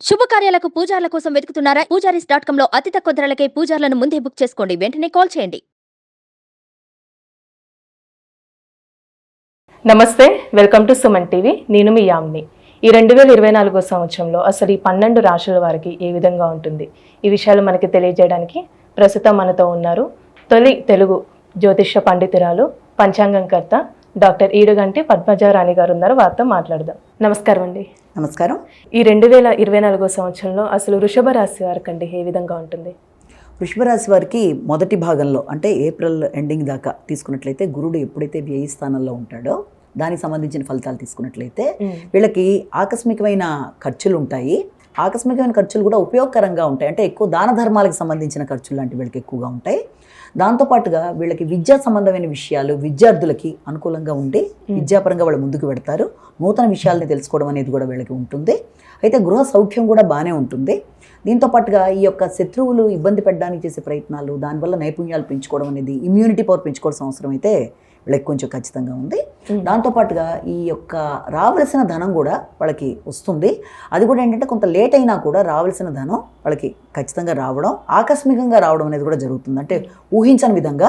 శుభకార్యాలకు పూజార్ల కోసం వెతుకుతున్నారా? పూజారీస్.com లో అతి తక్కువ ధరలకే పూజార్లను ముందే బుక్ చేసుకోండి. వెంటనే కాల్ చేయండి. నమస్తే, వెల్కమ్ టు సుమన్ టీవీ. నేను మీ యామ్ని. ఈ 2024 సంవత్సరంలో అసలు ఈ 12 రాశుల వారికి ఏ విధంగా ఉంటుంది, ఈ విషయాలు మనకి తెలియజేయడానికి ప్రస్తుతం మనతో ఉన్నారు తొలి తెలుగు జ్యోతిష్య పండితురాలు, పంచాంగంకర్త డాక్టర్ ఈడుగంటి పద్మజారాణి గారు ఉన్నారు. వారితో మాట్లాడదాం. నమస్కారం అండి. నమస్కారం. ఈ 2024 సంవత్సరంలో అసలు వృషభ రాశి వారికి అండి ఏ విధంగా ఉంటుంది? వృషభ రాశి వారికి మొదటి భాగంలో అంటే ఏప్రిల్ ఎండింగ్ దాకా తీసుకున్నట్లయితే గురుడు ఎప్పుడైతే వ్యయ స్థానంలో ఉంటాడో దానికి సంబంధించిన ఫలితాలు తీసుకున్నట్లయితే వీళ్ళకి ఆకస్మికమైన ఖర్చులు ఉంటాయి. ఆకస్మికమైన ఖర్చులు కూడా ఉపయోగకరంగా ఉంటాయి. అంటే ఎక్కువ దాన ధర్మాలకు సంబంధించిన ఖర్చులు లాంటి వీళ్ళకి ఎక్కువగా ఉంటాయి. దాంతోపాటుగా వీళ్ళకి విద్యా సంబంధమైన విషయాలు విద్యార్థులకి అనుకూలంగా ఉండి విద్యాపరంగా వాళ్ళు ముందుకు పెడతారు. నూతన విషయాలని తెలుసుకోవడం అనేది కూడా వీళ్ళకి ఉంటుంది. అయితే గృహ సౌఖ్యం కూడా బాగానే ఉంటుంది. దీంతోపాటుగా ఈ యొక్క శత్రువులు ఇబ్బంది పెట్టడానికి చేసే ప్రయత్నాలు, దానివల్ల నైపుణ్యాలు పెంచుకోవడం అనేది, ఇమ్యూనిటీ పవర్ పెంచుకోవాల్సిన అవసరం అయితే వీళ్ళకి కొంచెం ఖచ్చితంగా ఉంది. దాంతోపాటుగా ఈ యొక్క రావాల్సిన ధనం కూడా వాళ్ళకి వస్తుంది. అది కూడా ఏంటంటే కొంత లేట్ అయినా కూడా రావాల్సిన ధనం వాళ్ళకి ఖచ్చితంగా రావడం, ఆకస్మికంగా రావడం అనేది కూడా జరుగుతుంది. అంటే ఊహించని విధంగా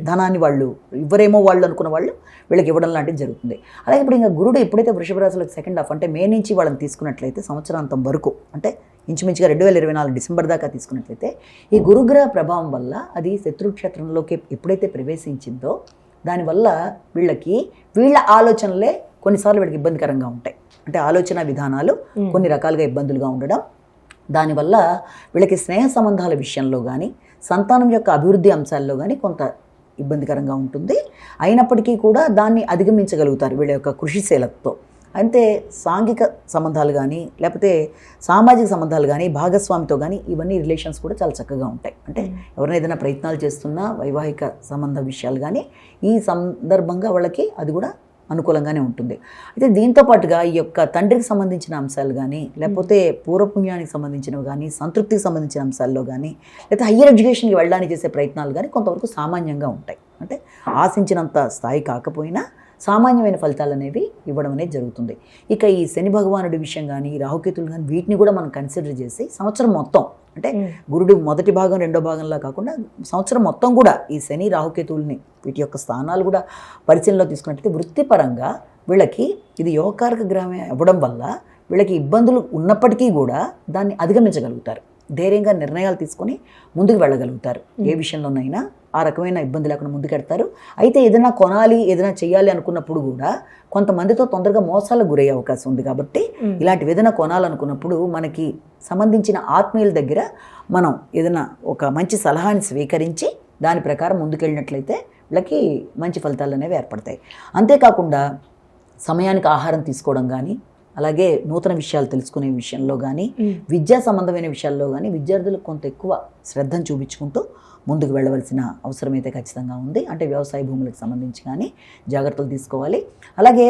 ధనాన్ని వాళ్ళు ఇవ్వరేమో వాళ్ళు అనుకున్న వాళ్ళు వీళ్ళకి ఇవ్వడం లాంటిది జరుగుతుంది. అలాగే ఇప్పుడు ఇంకా గురుడు ఎప్పుడైతే వృషభ రాశులకు సెకండ్ హాఫ్ అంటే మే నుంచి వాళ్ళని తీసుకున్నట్లయితే సంవత్సరాంతం వరకు అంటే ఇంచుమించుగా 2024 డిసెంబర్ దాకా తీసుకున్నట్లయితే ఈ గురుగ్రహ ప్రభావం వల్ల అది శత్రుక్షేత్రంలోకి ఎప్పుడైతే ప్రవేశించిందో దానివల్ల వీళ్ళ ఆలోచనలే కొన్నిసార్లు వీళ్ళకి ఇబ్బందికరంగా ఉంటాయి. అంటే ఆలోచన విధానాలు కొన్ని రకాలుగా ఇబ్బందులుగా ఉండడం, దానివల్ల వీళ్ళకి స్నేహ సంబంధాల విషయంలో కానీ సంతానం యొక్క అభివృద్ధి అంశాల్లో కానీ కొంత ఇబ్బందికరంగా ఉంటుంది. అయినప్పటికీ కూడా దాన్ని అధిగమించగలుగుతారు వీళ్ళ యొక్క కృషిశీలతతో. అంటే సాంఘిక సంబంధాలు కానీ లేకపోతే సామాజిక సంబంధాలు కానీ భాగస్వామితో కానీ ఇవన్నీ రిలేషన్స్ కూడా చాలా చక్కగా ఉంటాయి. అంటే ఎవరైనా ఏదైనా ప్రయత్నాలు చేస్తున్నా వైవాహిక సంబంధ విషయాలు కానీ ఈ సందర్భంగా వాళ్ళకి అది కూడా అనుకూలంగానే ఉంటుంది. అయితే దీంతోపాటుగా ఈ యొక్క తండ్రికి సంబంధించిన అంశాలు కానీ లేకపోతే పూర్వపుణ్యానికి సంబంధించినవి కానీ సంతృప్తికి సంబంధించిన అంశాల్లో కానీ లేకపోతే హయ్యర్ ఎడ్యుకేషన్కి వెళ్ళడానికి చేసే ప్రయత్నాలు కానీ కొంతవరకు సామాన్యంగా ఉంటాయి. అంటే ఆశించినంత స్థాయి కాకపోయినా సామాన్యమైన ఫలితాలు అనేవి ఇవ్వడం అనేది జరుగుతుంది. ఇక ఈ శని భగవానుడి విషయం కానీ రాహుకేతులు కానీ వీటిని కూడా మనం కన్సిడర్ చేసి సంవత్సరం మొత్తం అంటే గురుడు మొదటి భాగం రెండో భాగంలా కాకుండా సంవత్సరం మొత్తం కూడా ఈ శని రాహుకేతువుల్ని వీటి యొక్క స్థానాలు కూడా పరిశీలనలో తీసుకున్నట్లయితే వృత్తిపరంగా వీళ్ళకి ఇది యోగకారక గ్రహమే అవ్వడం వల్ల వీళ్ళకి ఇబ్బందులు ఉన్నప్పటికీ కూడా దాన్ని అధిగమించగలుగుతారు. ధైర్యంగా నిర్ణయాలు తీసుకొని ముందుకు వెళ్ళగలుగుతారు. ఏ విషయంలోనైనా ఆ రకమైన ఇబ్బంది లేకుండా ముందుకెడతారు. అయితే ఏదైనా కొనాలి ఏదైనా చేయాలి అనుకున్నప్పుడు కూడా కొంతమందితో తొందరగా మోసాలకు గురయ్యే అవకాశం ఉంది. కాబట్టి ఇలాంటివి ఏదైనా కొనాలనుకున్నప్పుడు మనకి సంబంధించిన ఆత్మీయుల దగ్గర మనం ఏదైనా ఒక మంచి సలహాని స్వీకరించి దాని ప్రకారం ముందుకెళ్ళినట్లయితే వీళ్ళకి మంచి ఫలితాలు అనేవి ఏర్పడతాయి. అంతేకాకుండా సమయానికి ఆహారం తీసుకోవడం కానీ అలాగే నూతన విషయాలు తెలుసుకునే విషయంలో కానీ విద్యా సంబంధమైన విషయాల్లో కానీ విద్యార్థులకు కొంత ఎక్కువ శ్రద్ధను చూపించుకుంటూ ముందుకు వెళ్ళవలసిన అవసరం అయితే ఖచ్చితంగా ఉంది. అంటే వ్యవసాయ భూములకు సంబంధించి కానీ జాగ్రత్తలు తీసుకోవాలి. అలాగే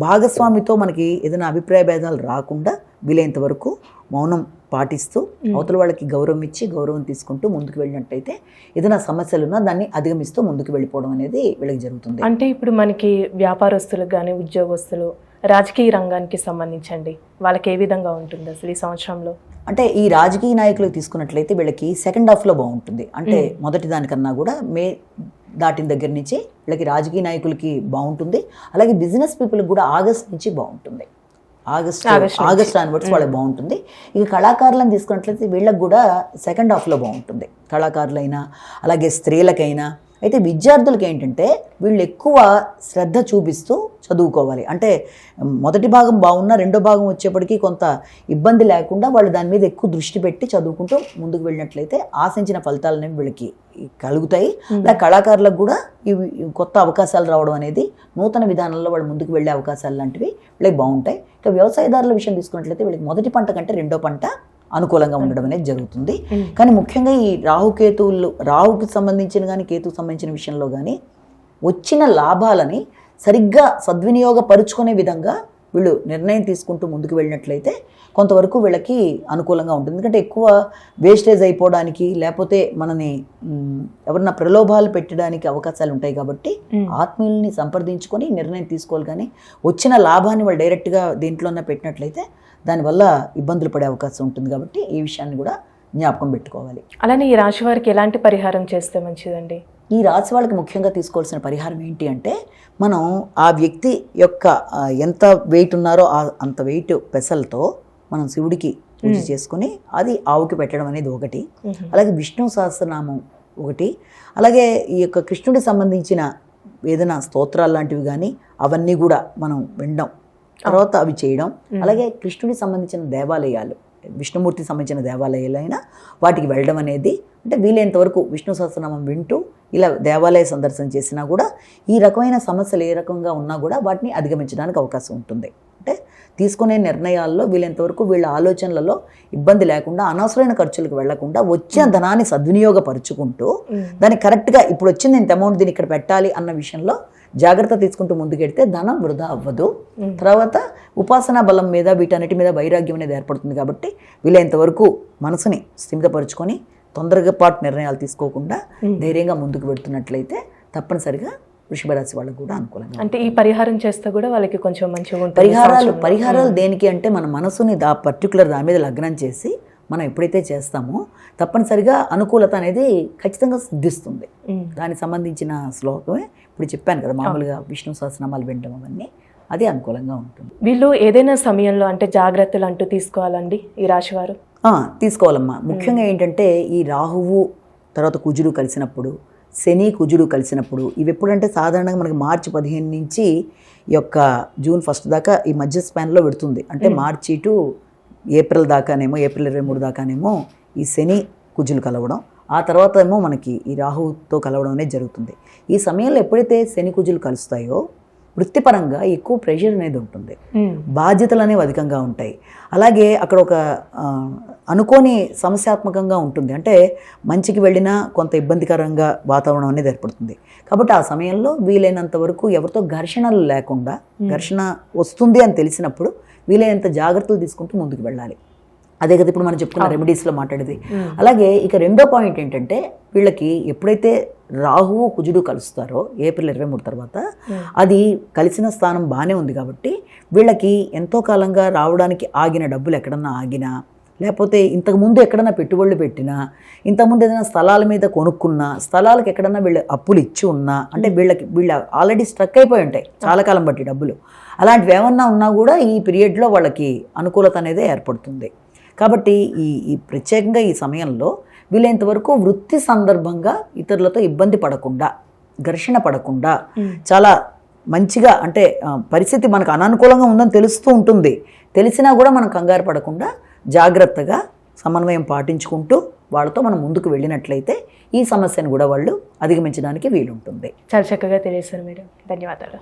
భాగస్వామితో మనకి ఏదైనా అభిప్రాయ భేదాలు రాకుండా వీలైనంత వరకు మౌనం పాటిస్తూ అవతల వాళ్ళకి గౌరవం ఇచ్చి గౌరవం తీసుకుంటూ ముందుకు వెళ్ళినట్టయితే ఏదైనా సమస్యలు ఉన్నా దాన్ని అధిగమిస్తూ ముందుకు వెళ్ళిపోవడం అనేది వీళ్ళకి జరుగుతుంది. అంటే ఇప్పుడు మనకి వ్యాపారస్తులకు కానీ ఉద్యోగస్తులు రాజకీయ రంగానికి సంబంధించండి వాళ్ళకి ఏ విధంగా ఉంటుంది అసలు ఈ సంవత్సరంలో? అంటే ఈ రాజకీయ నాయకులు తీసుకున్నట్లయితే వీళ్ళకి సెకండ్ హాఫ్లో బాగుంటుంది. అంటే మొదటి దానికన్నా కూడా మే దాటిన దగ్గర నుంచి వీళ్ళకి రాజకీయ నాయకులకి బాగుంటుంది. అలాగే బిజినెస్ పీపుల్కి కూడా ఆగస్ట్ నుంచి బాగుంటుంది. ఆగస్ట్ ఆన్వర్డ్స్ వాళ్ళకి బాగుంటుంది. ఇక కళాకారులను తీసుకున్నట్లయితే వీళ్ళకి కూడా సెకండ్ హాఫ్లో బాగుంటుంది. కళాకారులైనా అలాగే స్త్రీలకైనా. అయితే విద్యార్థులకి ఏంటంటే వీళ్ళు ఎక్కువ శ్రద్ధ చూపిస్తూ చదువుకోవాలి. అంటే మొదటి భాగం బాగున్నా రెండో భాగం వచ్చేప్పటికీ కొంత ఇబ్బంది లేకుండా వాళ్ళు దాని మీద ఎక్కువ దృష్టి పెట్టి చదువుకుంటూ ముందుకు వెళ్ళినట్లయితే ఆశించిన ఫలితాలు అనేవి వీళ్ళకి కలుగుతాయి. అలా కళాకారులకు కూడా ఇవి కొత్త అవకాశాలు రావడం అనేది నూతన విధానంలో వాళ్ళు ముందుకు వెళ్ళే అవకాశాలు లాంటివి వీళ్ళకి బాగుంటాయి. ఇక వ్యవసాయదారుల విషయం తీసుకున్నట్లయితే వీళ్ళకి మొదటి పంట కంటే రెండో పంట అనుకూలంగా ఉండడం అనేది జరుగుతుంది. కానీ ముఖ్యంగా ఈ రాహుకి సంబంధించిన కానీ కేతుకు సంబంధించిన విషయంలో కానీ వచ్చిన లాభాలని సరిగ్గా సద్వినియోగపరుచుకునే విధంగా వీళ్ళు నిర్ణయం తీసుకుంటూ ముందుకు వెళ్ళినట్లయితే కొంతవరకు వీళ్ళకి అనుకూలంగా ఉంటుంది. ఎందుకంటే ఎక్కువ వేస్టేజ్ అయిపోవడానికి లేకపోతే మనని ఎవరన్నా ప్రలోభాలు పెట్టడానికి అవకాశాలు ఉంటాయి. కాబట్టి ఆత్మీయుల్ని సంప్రదించుకొని నిర్ణయం తీసుకోవాలి. కానీ వచ్చిన లాభాన్ని వాళ్ళు డైరెక్ట్గా దేంట్లోనే పెట్టినట్లయితే దానివల్ల ఇబ్బందులు పడే అవకాశం ఉంటుంది. కాబట్టి ఈ విషయాన్ని కూడా జ్ఞాపకం పెట్టుకోవాలి. అలానే ఈ రాశి వారికి ఎలాంటి పరిహారం చేస్తే మంచిదండి? ఈ రాశి వాళ్ళకి ముఖ్యంగా తీసుకోవాల్సిన పరిహారం ఏంటి అంటే, మనం ఆ వ్యక్తి యొక్క ఎంత వెయిట్ ఉన్నారో అంత వెయిట్ పెసలతో మనం శివుడికి పూజ చేసుకుని అది ఆవుకి పెట్టడం అనేది ఒకటి. అలాగే విష్ణు సహస్రనామం ఒకటి. అలాగే ఈ యొక్క కృష్ణుడికి సంబంధించిన ఏదైనా స్తోత్రాలు లాంటివి కానీ అవన్నీ కూడా మనం వినడం, తర్వాత అవి చేయడం. అలాగే కృష్ణుడికి సంబంధించిన దేవాలయాలు, విష్ణుమూర్తికి సంబంధించిన దేవాలయాలైనా వాటికి వెళ్ళడం అనేది, అంటే వీలైనంత వరకు విష్ణు సహస్రనామం వింటూ ఇలా దేవాలయ సందర్శన చేసినా కూడా ఈ రకమైన సమస్యలు ఏ రకంగా ఉన్నా కూడా వాటిని అధిగమించడానికి అవకాశం ఉంటుంది. అంటే తీసుకునే నిర్ణయాల్లో వీలైనంత వరకు వీళ్ళ ఆలోచనలలో ఇబ్బంది లేకుండా, అనవసరమైన ఖర్చులకు వెళ్లకుండా వచ్చిన ధనాన్ని సద్వినియోగపరుచుకుంటూ దాన్ని కరెక్ట్గా ఇప్పుడు వచ్చింది ఇంత అమౌంట్ దీన్ని ఇక్కడ పెట్టాలి అన్న విషయంలో జాగ్రత్త తీసుకుంటూ ముందుకెడితే ధనం వృధా అవ్వదు. తర్వాత ఉపాసనా బలం మీద వీటన్నిటి మీద వైరాగ్యం అనేది ఏర్పడుతుంది. కాబట్టి వీలైనంత వరకు మనసుని స్థిమితపరుచుకొని తొందరగా పాటు నిర్ణయాలు తీసుకోకుండా ధైర్యంగా ముందుకు పెడుతున్నట్లయితే తప్పనిసరిగా వృషభ రాశి వాళ్ళకు కూడా అనుకూలంగా. అంటే ఈ పరిహారం చేస్తే కూడా వాళ్ళకి కొంచెం మంచిగా ఉంటుంది. పరిహారాలు దేనికి అంటే మన మనసుని పర్టికులర్ దాని మీద లగ్నం చేసి మనం ఎప్పుడైతే చేస్తామో తప్పనిసరిగా అనుకూలత అనేది ఖచ్చితంగా సిద్ధిస్తుంది. దానికి సంబంధించిన శ్లోకమే ఇప్పుడు చెప్పాను కదా, మామూలుగా విష్ణు సహస్రనామాలు వినడం అవన్నీ అది అనుకూలంగా ఉంటుంది. వీళ్ళు ఏదైనా సమయంలో అంటే జాగ్రత్తలు అంటూ తీసుకోవాలండి ఈ రాశివారు? తీసుకోవాలమ్మా. ముఖ్యంగా ఏంటంటే ఈ రాహువు తర్వాత కుజుడు కలిసినప్పుడు, శని కుజుడు కలిసినప్పుడు, ఇవి ఎప్పుడంటే సాధారణంగా మనకి మార్చి 15 నుంచి ఈ యొక్క జూన్ 1 దాకా ఈ మధ్య స్పాన్లో పెడుతుంది. అంటే మార్చి టు ఏప్రిల్ దాకానేమో, ఏప్రిల్ 23 దాకానేమో ఈ శని కుజులు కలవడం, ఆ తర్వాత ఏమో మనకి ఈ రాహుతో కలవడం అనేది జరుగుతుంది. ఈ సమయంలో ఎప్పుడైతే శని కుజులు కలుస్తాయో వృత్తిపరంగా ఎక్కువ ప్రెషర్ అనేది ఉంటుంది, బాధ్యతలు అనేవి అధికంగా ఉంటాయి. అలాగే అక్కడ ఒక అనుకోని సమస్యాత్మకంగా ఉంటుంది. అంటే మంచికి వెళ్ళినా కొంత ఇబ్బందికరంగా వాతావరణం అనేది ఏర్పడుతుంది. కాబట్టి ఆ సమయంలో వీలైనంత వరకు ఎవరితో ఘర్షణలు లేకుండా, ఘర్షణ వస్తుంది అని తెలిసినప్పుడు వీలైనంత జాగ్రత్తలు తీసుకుంటూ ముందుకు వెళ్ళాలి. అదే కదా ఇప్పుడు మనం చెప్పుకున్న రెమెడీస్లో మాట్లాడేది. అలాగే ఇక రెండో పాయింట్ ఏంటంటే, వీళ్ళకి ఎప్పుడైతే రాహువు కుజుడు కలుస్తారో ఏప్రిల్ 23 తర్వాత, అది కలిసిన స్థానం బాగానే ఉంది కాబట్టి వీళ్ళకి ఎంతో కాలంగా రావడానికి ఆగిన డబ్బులు ఎక్కడన్నా ఆగినా, లేకపోతే ఇంతకుముందు ఎక్కడన్నా పెట్టుబడులు పెట్టినా, ఇంతకుముందు ఏదైనా స్థలాల మీద కొనుక్కున్నా, స్థలాలకు ఎక్కడన్నా వీళ్ళు అప్పులు ఇచ్చి ఉన్నా, అంటే వీళ్ళు ఆల్రెడీ స్ట్రక్ అయిపోయి ఉంటాయి చాలా కాలం బట్టి డబ్బులు, అలాంటివి ఏమన్నా ఉన్నా కూడా ఈ పీరియడ్లో వాళ్ళకి అనుకూలత అనేది ఏర్పడుతుంది. కాబట్టి ఈ ప్రత్యేకంగా ఈ సమయంలో వీలైనంత వరకు వృత్తి సందర్భంగా ఇతరులతో ఇబ్బంది పడకుండా, ఘర్షణ పడకుండా చాలా మంచిగా, అంటే పరిస్థితి మనకు అననుకూలంగా ఉందని తెలుస్తూ ఉంటుంది, తెలిసినా కూడా మనం కంగారు పడకుండా జాగ్రత్తగా సమన్వయం పాటించుకుంటూ వాళ్ళతో మనం ముందుకు వెళ్ళినట్లయితే ఈ సమస్యను కూడా వాళ్ళు అధిగమించడానికి వీలుంటుంది. చాలా చక్కగా తెలియజేశారు మేడం, ధన్యవాదాలు.